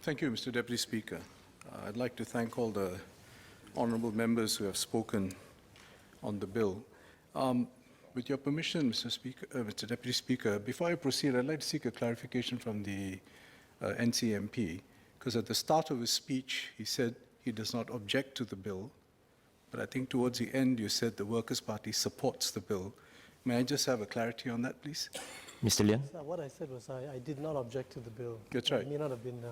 Thank you, Mr. Deputy Speaker. I'd like to thank all the honourable members who have spoken on the bill. With your permission, Mr. Deputy Speaker, before I proceed, I'd like to seek a clarification from the NCMP, because at the start of his speech, he said he does not object to the bill, but I think towards the end, you said the Workers' Party supports the bill. May I just have a clarity on that, please? Mr. Leong? What I said was I did not object to the bill. That's right. It may not have been...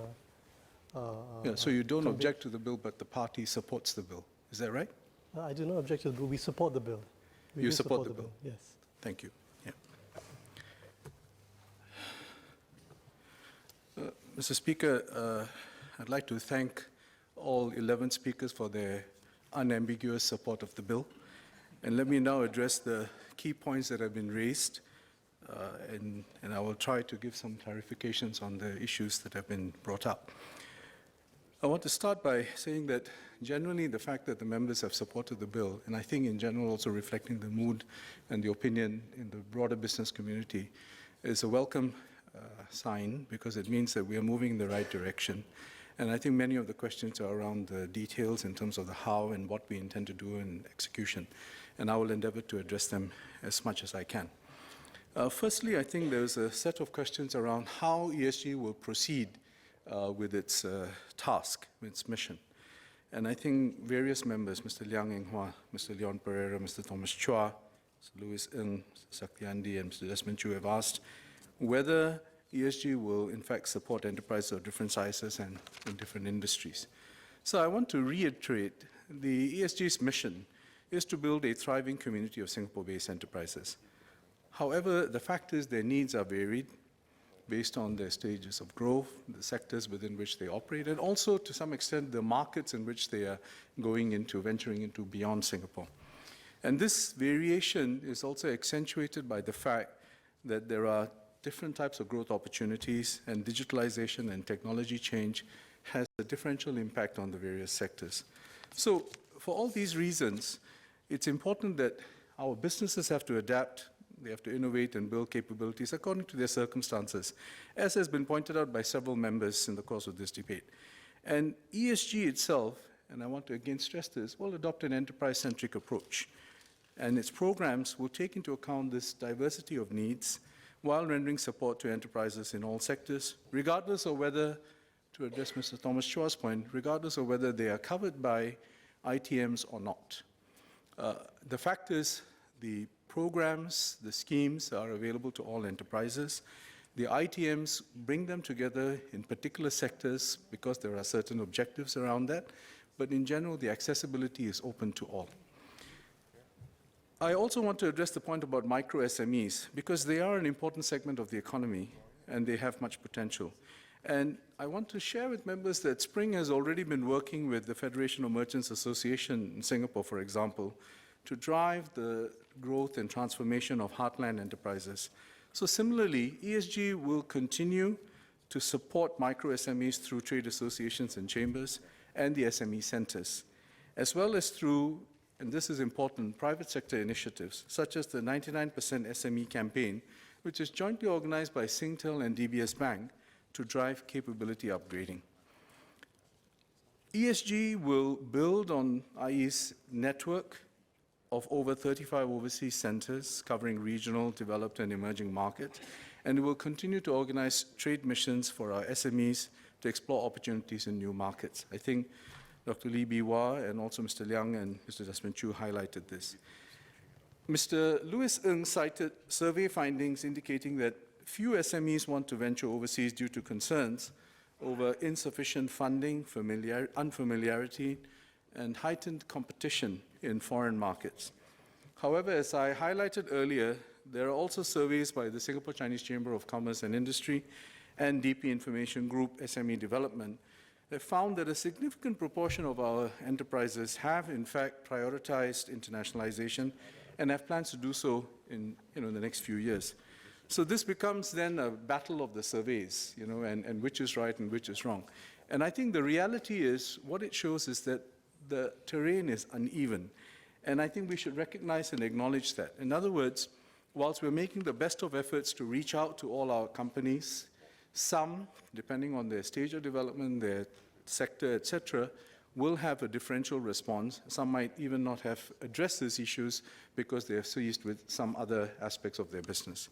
So you don't object to the bill, but the party supports the bill. Is that right? I do not object to the bill. We support the bill. You support the bill? Yes. Thank you. Yeah. Mr. Speaker, I'd like to thank all 11 speakers for their unambiguous support of the bill. And let me now address the key points that have been raised, and I will try to give some clarifications on the issues that have been brought up. I want to start by saying that generally the fact that the members have supported the bill, and I think in general also reflecting the mood and the opinion in the broader business community, is a welcome sign, because it means that we are moving in the right direction. And I think many of the questions are around the details in terms of the how and what we intend to do in execution. And I will endeavor to address them as much as I can. Firstly, I think there's a set of questions around how ESG will proceed with its task, with its mission. And I think various members, Mr. Liang Enghua, Mr. Leon Pereira, Mr. Thomas Chua, Mr. Louis Ng, Mr. Saktiandi, and Mr. Desmond Chu have asked whether ESG will in fact support enterprises of different sizes and in different industries. So I want to reiterate the ESG's mission is to build a thriving community of Singapore-based enterprises. However, the fact is their needs are varied based on their stages of growth, the sectors within which they operate, and also to some extent the markets in which they are going into, venturing into beyond Singapore. And this variation is also accentuated by the fact that there are different types of growth opportunities, and digitalization and technology change has a differential impact on the various sectors. So for all these reasons, it's important that our businesses have to adapt. They have to innovate and build capabilities according to their circumstances, as has been pointed out by several members in the course of this debate. And ESG itself, and I want to again stress this, will adopt an enterprise-centric approach. And its programs will take into account this diversity of needs while rendering support to enterprises in all sectors, regardless of whether, to address Mr. Thomas Chua's point, regardless of whether they are covered by ITMs or not. The fact is, the programs, the schemes are available to all enterprises. The ITMs bring them together in particular sectors because there are certain objectives around that, but in general, the accessibility is open to all. I also want to address the point about micro SMEs, because they are an important segment of the economy and they have much potential. And I want to share with members that Spring has already been working with the Federation of Merchants Association in Singapore, for example, to drive the growth and transformation of heartland enterprises. So similarly, ESG will continue to support micro SMEs through trade associations and chambers and the SME centers, as well as through, and this is important, private sector initiatives, such as the 99% SME campaign, which is jointly organized by Singtel and DBS Bank to drive capability upgrading. ESG will build on IE's network of over 35 overseas centers covering regional, developed, and emerging markets, and it will continue to organize trade missions for our SMEs to explore opportunities in new markets. I think Dr. Lee Bee Wah and also Mr. Liang and Mr. Desmond Chu highlighted this. Mr. Louis Ng cited survey findings indicating that few SMEs want to venture overseas due to concerns over insufficient funding, unfamiliarity, and heightened competition in foreign markets. However, as I highlighted earlier, there are also surveys by the Singapore Chinese Chamber of Commerce and Industry and DP Information Group SME Development that found that a significant proportion of our enterprises have in fact prioritized internationalization and have plans to do so in the next few years. So this becomes then a battle of the surveys, and which is right and which is wrong. And I think the reality is, what it shows is that the terrain is uneven. And I think we should recognize and acknowledge that. In other words, whilst we're making the best of efforts to reach out to all our companies, Some, depending on their stage of development, their sector, etc., will have a differential response. Some might even not have addressed these issues because they are seized with some other aspects of their business.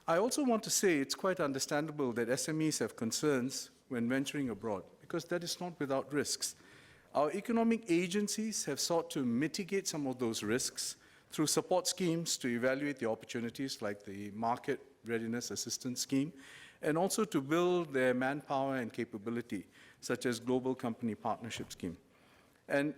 I also want to say it's quite understandable that SMEs have concerns when venturing abroad, because that is not without risks. Our economic agencies have sought to mitigate some of those risks through support schemes to evaluate the opportunities like the Market Readiness Assistance Scheme, and also to build their manpower and capability, such as Global Company Partnership Scheme. And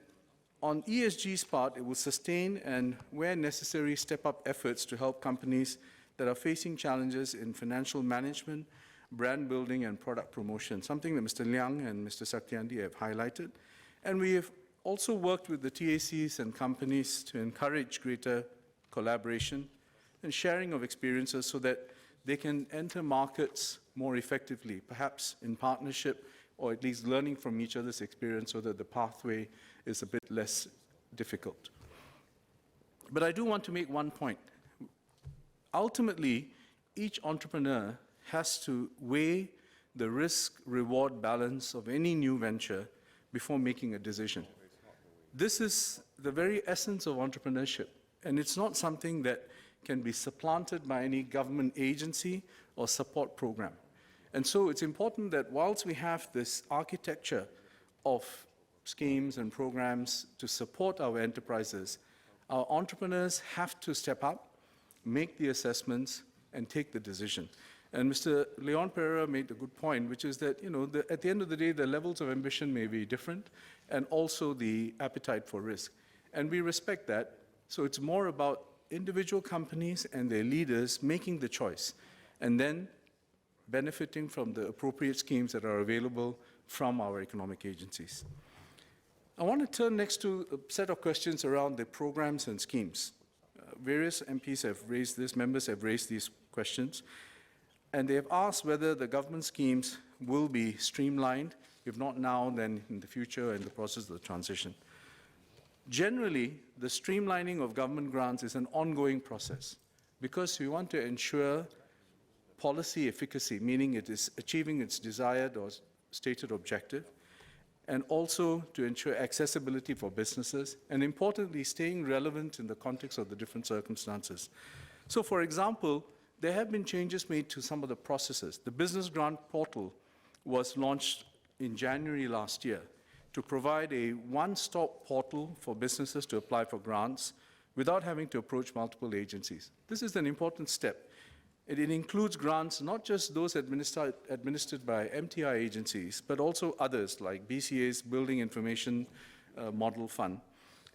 on ESG's part, it will sustain and, where necessary, step up efforts to help companies that are facing challenges in financial management, brand building, and product promotion, something that Mr. Liang and Mr. Satyandi have highlighted. And we have also worked with the TACs and companies to encourage greater collaboration and sharing of experiences so that they can enter markets more effectively, perhaps in partnership or at least learning from each other's experience so that the pathway is a bit less difficult. But I do want to make one point. Ultimately, each entrepreneur has to weigh the risk-reward balance of any new venture before making a decision. This is the very essence of entrepreneurship, and it's not something that can be supplanted by any government agency or support program. And so it's important that whilst we have this architecture of schemes and programs to support our enterprises, our entrepreneurs have to step up, make the assessments, and take the decision. And Mr. Leon Pereira made a good point, which is that, at the end of the day, the levels of ambition may be different, and also the appetite for risk. And we respect that. So it's more about individual companies and their leaders making the choice, and then benefiting from the appropriate schemes that are available from our economic agencies. I want to turn next to a set of questions around the programs and schemes. Various MPs have raised this, members have raised these questions, and they have asked whether the government schemes will be streamlined, if not now, then in the future in the process of the transition. Generally, the streamlining of government grants is an ongoing process because we want to ensure policy efficacy, meaning it is achieving its desired or stated objective, and also to ensure accessibility for businesses, and importantly, staying relevant in the context of the different circumstances. So, for example, there have been changes made to some of the processes. The Business Grant Portal was launched in January last year to provide a one-stop portal for businesses to apply for grants without having to approach multiple agencies. This is an important step. It includes grants, not just those administered by MTI agencies, but also others like BCA's Building Information Model Fund.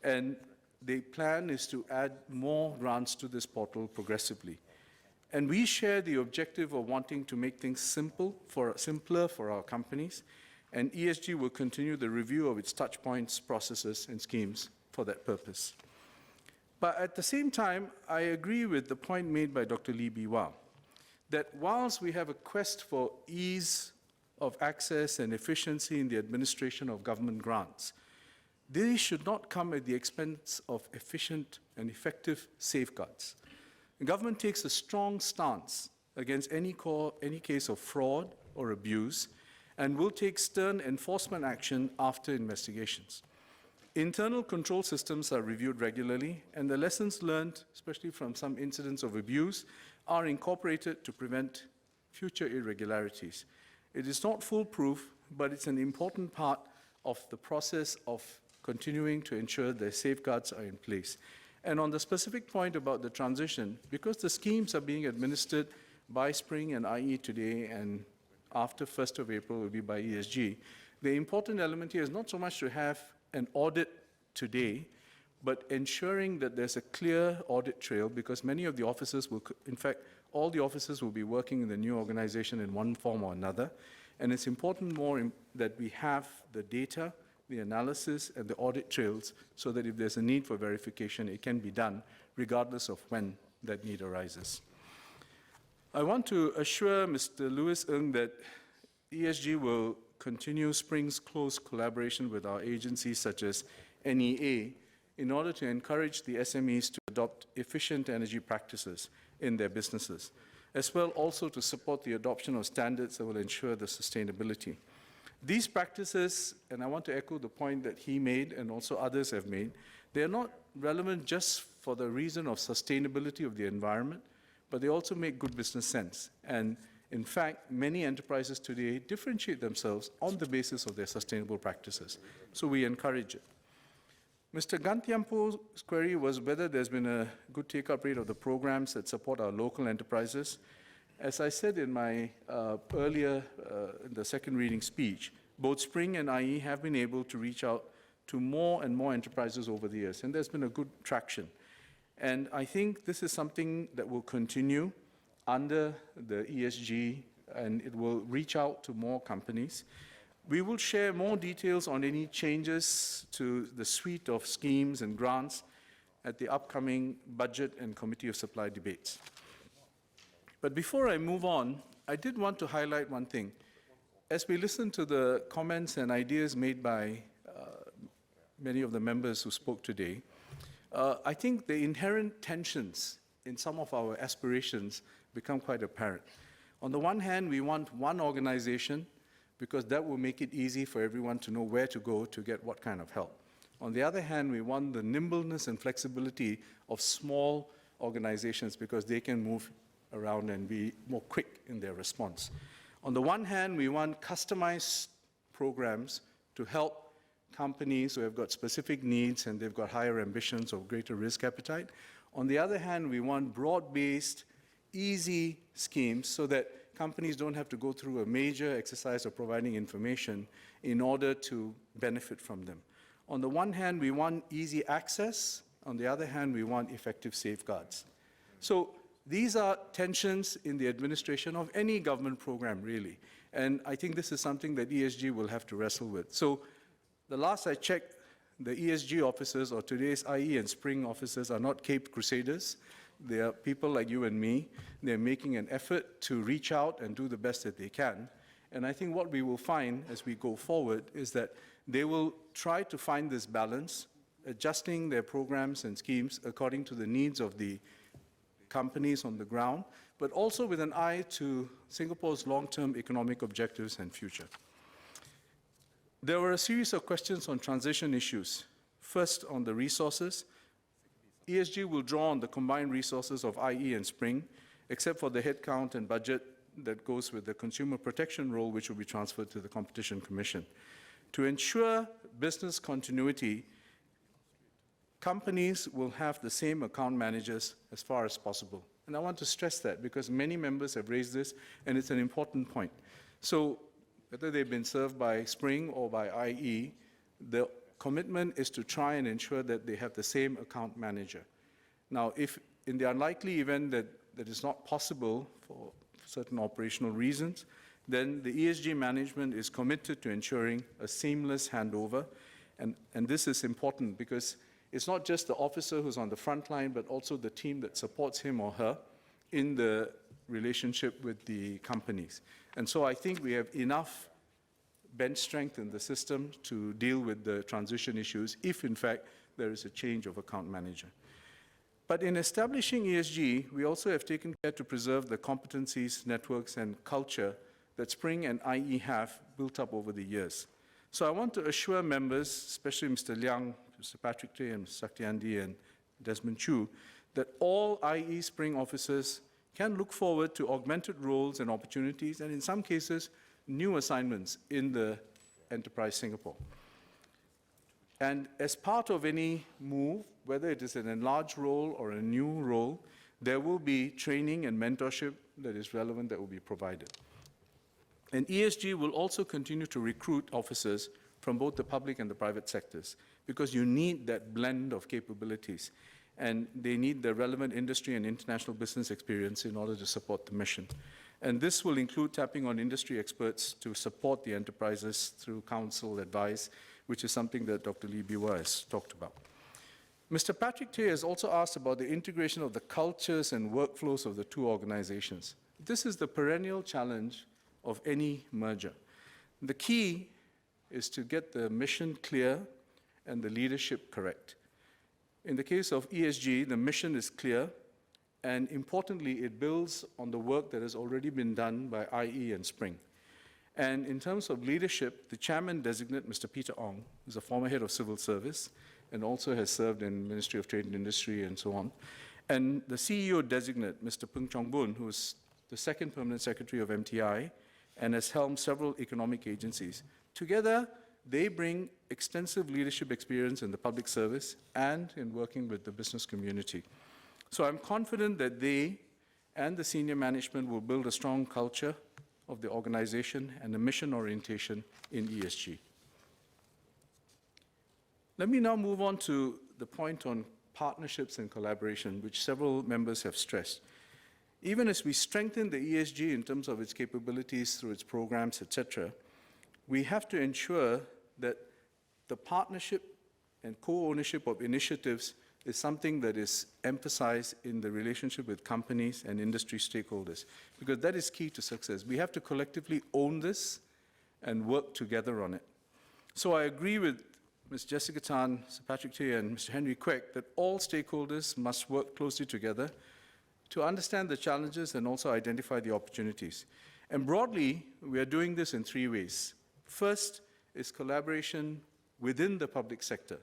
And the plan is to add more grants to this portal progressively. And we share the objective of wanting to make things simpler for our companies, and ESG will continue the review of its touchpoints, processes, and schemes for that purpose. But at the same time, I agree with the point made by Dr. Lee Bee-Wah, that whilst we have a quest for ease of access and efficiency in the administration of government grants, these should not come at the expense of efficient and effective safeguards. The government takes a strong stance against any case of fraud or abuse and will take stern enforcement action after investigations. Internal control systems are reviewed regularly, and the lessons learned, especially from some incidents of abuse, are incorporated to prevent future irregularities. It is not foolproof, but it's an important part of the process of continuing to ensure the safeguards are in place. And on the specific point about the transition, because the schemes are being administered by Spring and IE today, and after 1st of April will be by ESG, the important element here is not so much to have an audit today, but ensuring that there's a clear audit trail, because many of the officers will, in fact, all the officers will be working in the new organization in one form or another. And it's important that we have the data, the analysis, and the audit trails so that if there's a need for verification, it can be done regardless of when that need arises. I want to assure Mr. Louis Ng that ESG will continue Spring's close collaboration with our agencies such as NEA in order to encourage the SMEs to adopt efficient energy practices in their businesses. as well also to support the adoption of standards that will ensure the sustainability. These practices, and I want to echo the point that he made and also others have made, they are not relevant just for the reason of sustainability of the environment, but they also make good business sense. And in fact, many enterprises today differentiate themselves on the basis of their sustainable practices. So we encourage it. Mr. Gantiampo's query was whether there's been a good take-up rate of the programs that support our local enterprises. As I said in my earlier, in the second reading speech, both Spring and IE have been able to reach out to more and more enterprises over the years, and there's been a good traction. And I think this is something that will continue under the ESG, and it will reach out to more companies. We will share more details on any changes to the suite of schemes and grants at the upcoming budget and committee of supply debates. But before I move on, I did want to highlight one thing. As we listen to the comments and ideas made by many of the members who spoke today, I think the inherent tensions in some of our aspirations become quite apparent. On the one hand, we want one organization because that will make it easy for everyone to know where to go to get what kind of help. On the other hand, we want the nimbleness and flexibility of small organizations because they can move around and be more quick in their response. On the one hand, we want customized programs to help companies who have got specific needs and they've got higher ambitions or greater risk appetite. On the other hand, we want broad-based, easy schemes so that companies don't have to go through a major exercise of providing information in order to benefit from them. On the one hand, we want easy access. On the other hand, we want effective safeguards. So these are tensions in the administration of any government program, really. And I think this is something that ESG will have to wrestle with. So the last I checked, the ESG officers or today's IE and Spring officers are not Cape Crusaders. They are people like you and me. They're making an effort to reach out and do the best that they can. And I think what we will find as we go forward is that they will try to find this balance, adjusting their programs and schemes according to the needs of the companies on the ground, but also with an eye to Singapore's long-term economic objectives and future. There were a series of questions on transition issues. First, on the resources. ESG will draw on the combined resources of IE and Spring, except for the headcount and budget that goes with the consumer protection role, which will be transferred to the Competition Commission. To ensure business continuity, companies will have the same account managers as far as possible. And I want to stress that because many members have raised this, and it's an important point. So whether they've been served by Spring or by IE, the commitment is to try and ensure that they have the same account manager. Now, if in the unlikely event that that is not possible for certain operational reasons, then the ESG management is committed to ensuring a seamless handover. And this is important because it's not just the officer who's on the front line, but also the team that supports him or her in the relationship with the companies. And so I think we have enough bench strength in the system to deal with the transition issues if, in fact, there is a change of account manager. But in establishing ESG, we also have taken care to preserve the competencies, networks, and culture that Spring and IE have built up over the years. So I want to assure members, especially Mr. Liang, Mr. Patrick Tay, and Mr. Saktiandi, and Desmond Chu, that all IE Spring officers can look forward to augmented roles and opportunities, and in some cases, new assignments in the Enterprise Singapore. And as part of any move, whether it is an enlarged role or a new role, there will be training and mentorship that is relevant that will be provided. And ESG will also continue to recruit officers from both the public and the private sectors, because you need that blend of capabilities, and they need the relevant industry and international business experience in order to support the mission. And this will include tapping on industry experts to support the enterprises through counsel, advice, which is something that Dr. Lee Biwa has talked about. Mr. Patrick Tay has also asked about the integration of the cultures and workflows of the two organizations. This is the perennial challenge of any merger. The key is to get the mission clear and the leadership correct. In the case of ESG, the mission is clear And importantly, it builds on the work that has already been done by IE and Spring. And in terms of leadership, the chairman-designate, Mr. Peter Ong, who's a former head of civil service and also has served in Ministry of Trade and Industry and so on, and the CEO-designate, Mr. Peng Chong-boon, who is the second permanent secretary of MTI and has helmed several economic agencies. Together, they bring extensive leadership experience in the public service and in working with the business community. So I'm confident that they and the senior management will build a strong culture of the organization and a mission orientation in ESG. Let me now move on to the point on partnerships and collaboration, which several members have stressed. Even as we strengthen the ESG in terms of its capabilities through its programs, etc., we have to ensure that the partnership and co-ownership of initiatives is something that is emphasized in the relationship with companies and industry stakeholders, because that is key to success. We have to collectively own this and work together on it. So I agree with Ms. Jessica Tan, Sir Patrick Tay, and Mr. Henry Kwek that all stakeholders must work closely together to understand the challenges and also identify the opportunities. And broadly, we are doing this in three ways. First is collaboration within the public sector.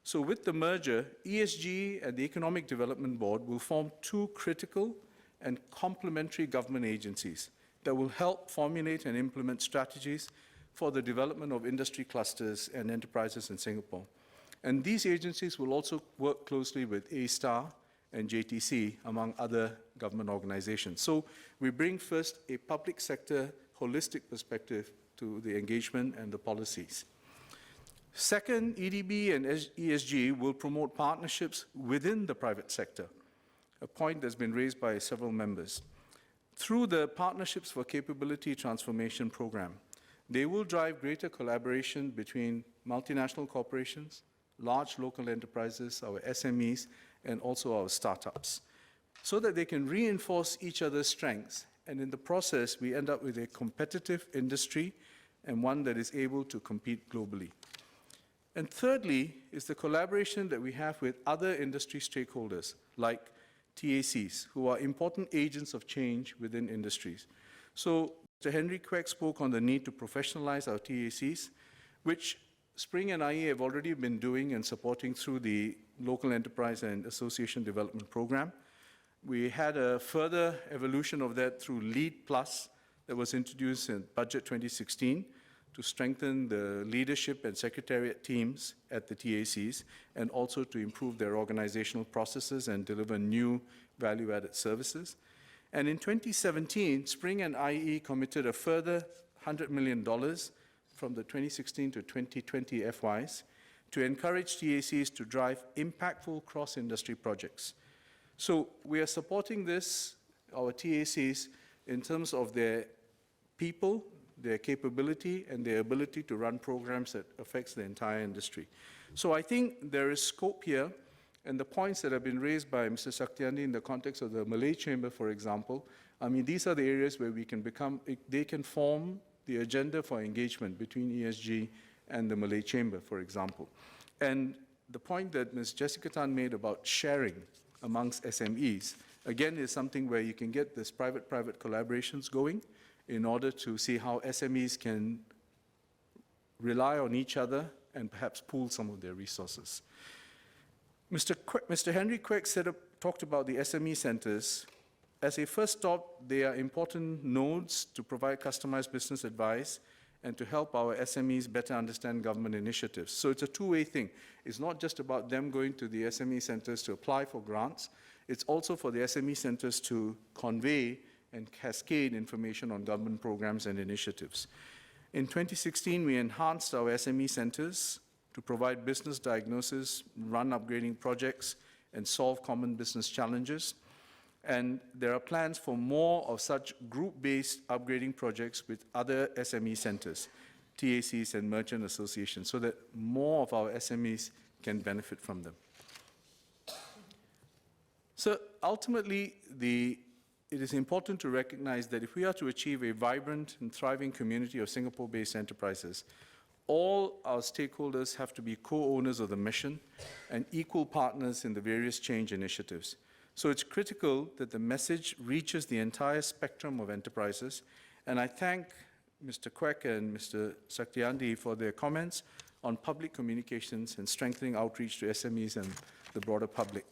So with the merger, ESG and the Economic Development Board will form two critical and complementary government agencies that will help formulate and implement strategies for the development of industry clusters and enterprises in Singapore. And these agencies will also work closely with A*STAR and JTC, among other government organizations. So we bring first a public sector holistic perspective to the engagement and the policies. Second, EDB and ESG will promote partnerships within the private sector, a point that's been raised by several members. Through the Partnerships for Capability Transformation program, they will drive greater collaboration between multinational corporations, large local enterprises, our SMEs, and also our startups, so that they can reinforce each other's strengths. And in the process, we end up with a competitive industry and one that is able to compete globally. And thirdly is the collaboration that we have with other industry stakeholders, like TACs, who are important agents of change within industries. So Mr. Henry Kwek spoke on the need to professionalize our TACs, which Spring and IE have already been doing and supporting through the Local Enterprise and Association Development Program. We had a further evolution of that through LEAD Plus that was introduced in Budget 2016 to strengthen the leadership and secretariat teams at the TACs and also to improve their organizational processes and deliver new value-added services. And in 2017, Spring and IE committed a further $100 million from the 2016 to 2020 FYs to encourage TACs to drive impactful cross-industry projects. So we are supporting this, our TACs, in terms of their people, their capability, and their ability to run programs that affects the entire industry. So I think there is scope here, and the points that have been raised by Mr. Saktiandi in the context of the Malay Chamber, for example, I mean, these are the areas where we can they can form the agenda for engagement between ESG and the Malay Chamber, for example. And the point that Ms. Jessica Tan made about sharing amongst SMEs, again, is something where you can get this private-private collaborations going in order to see how SMEs can rely on each other and perhaps pool some of their resources. Mr. Henry Kwek talked about the SME centers. As a first stop, they are important nodes to provide customized business advice and to help our SMEs better understand government initiatives. So it's a two-way thing. It's not just about them going to the SME centers to apply for grants. It's also for the SME centers to convey and cascade information on government programs and initiatives. In 2016, we enhanced our SME centers to provide business diagnosis, run upgrading projects, and solve common business challenges. And there are plans for more of such group-based upgrading projects with other SME centers, TACs and merchant associations, so that more of our SMEs can benefit from them. So ultimately, it is important to recognize that if we are to achieve a vibrant and thriving community of Singapore-based enterprises, all our stakeholders have to be co-owners of the mission and equal partners in the various change initiatives. So it's critical that the message reaches the entire spectrum of enterprises, and I thank Mr. Kwek and Mr. Satyandi for their comments on public communications and strengthening outreach to SMEs and the broader public.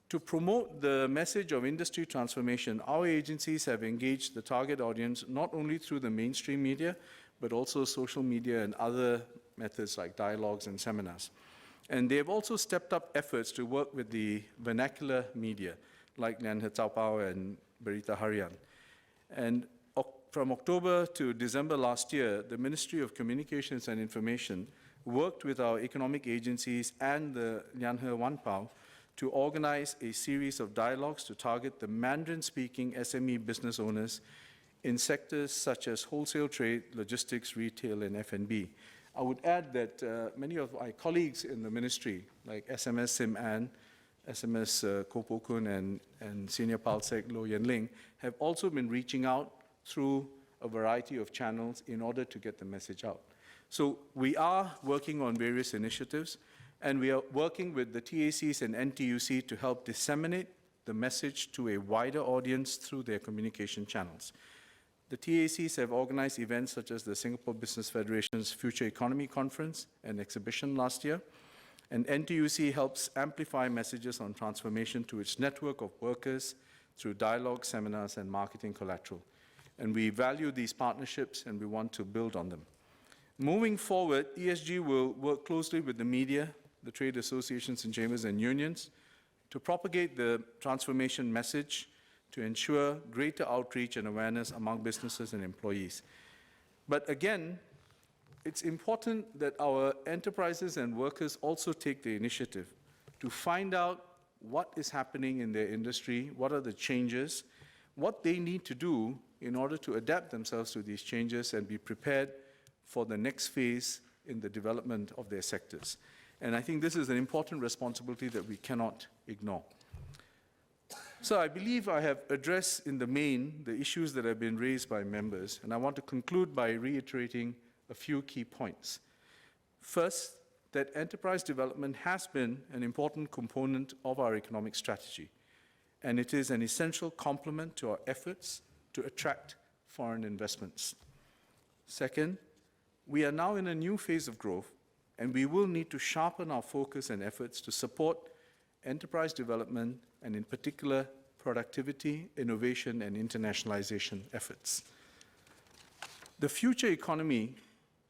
To promote the message of industry transformation, our agencies have engaged the target audience not only through the mainstream media, but also social media and other methods like dialogues and seminars. And they have also stepped up efforts to work with the vernacular media, like Lian He Zhao Bao and Berita Harian. And from October to December last year, the Ministry of Communications and Information worked with our economic agencies and the Lian He Wan Pao to organize a series of dialogues to target the Mandarin-speaking SME business owners in sectors such as wholesale trade, logistics, retail, and F&B. I would add that many of my colleagues in the ministry, like SMS Sim An, SMS Ko Po Kun, and Senior Palsec Lo Yen Ling, have also been reaching out through a variety of channels in order to get the message out. So we are working on various initiatives, and we are working with the TACs and NTUC to help disseminate the message to a wider audience through their communication channels. The TACs have organized events such as the Singapore Business Federation's Future Economy Conference and exhibition last year, and NTUC helps amplify messages on transformation to its network of workers through dialogue, seminars, and marketing collateral. And we value these partnerships, and we want to build on them. Moving forward, ESG will work closely with the media, the trade associations and chambers and unions to propagate the transformation message to ensure greater outreach and awareness among businesses and employees. But again, it's important that our enterprises and workers also take the initiative to find out what is happening in their industry, what are the changes, what they need to do in order to adapt themselves to these changes and be prepared for the next phase in the development of their sectors. And I think this is an important responsibility that we cannot ignore. So I believe I have addressed in the main the issues that have been raised by members, and I want to conclude by reiterating a few key points. First, that enterprise development has been an important component of our economic strategy, and it is an essential complement to our efforts to attract foreign investments. Second, we are now in a new phase of growth, and we will need to sharpen our focus and efforts to support enterprise development, and in particular, productivity, innovation, and internationalization efforts. The future economy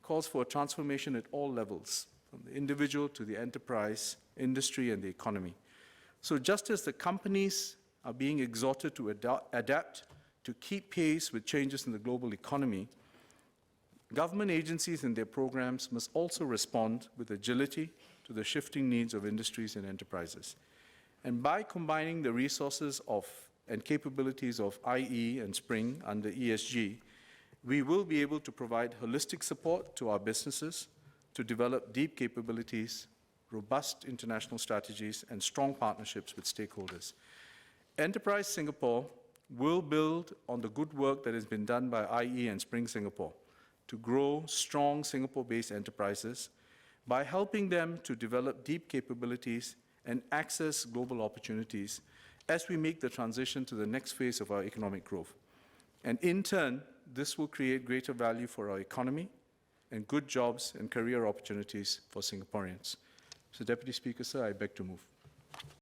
calls for a transformation at all levels, from the individual to the enterprise, industry, and the economy. So just as the companies are being exhorted to adapt to keep pace with changes in the global economy, government agencies and their programs must also respond with agility to the shifting needs of industries and enterprises. And by combining the resources and capabilities of IE and SPRING under ESG, we will be able to provide holistic support to our businesses to develop deep capabilities, robust international strategies, and strong partnerships with stakeholders. Enterprise Singapore will build on the good work that has been done by IE and SPRING Singapore to grow strong Singapore-based enterprises by helping them to develop deep capabilities and access global opportunities as we make the transition to the next phase of our economic growth. And in turn, this will create greater value for our economy and good jobs and career opportunities for Singaporeans. So, Deputy Speaker, sir, I beg to move.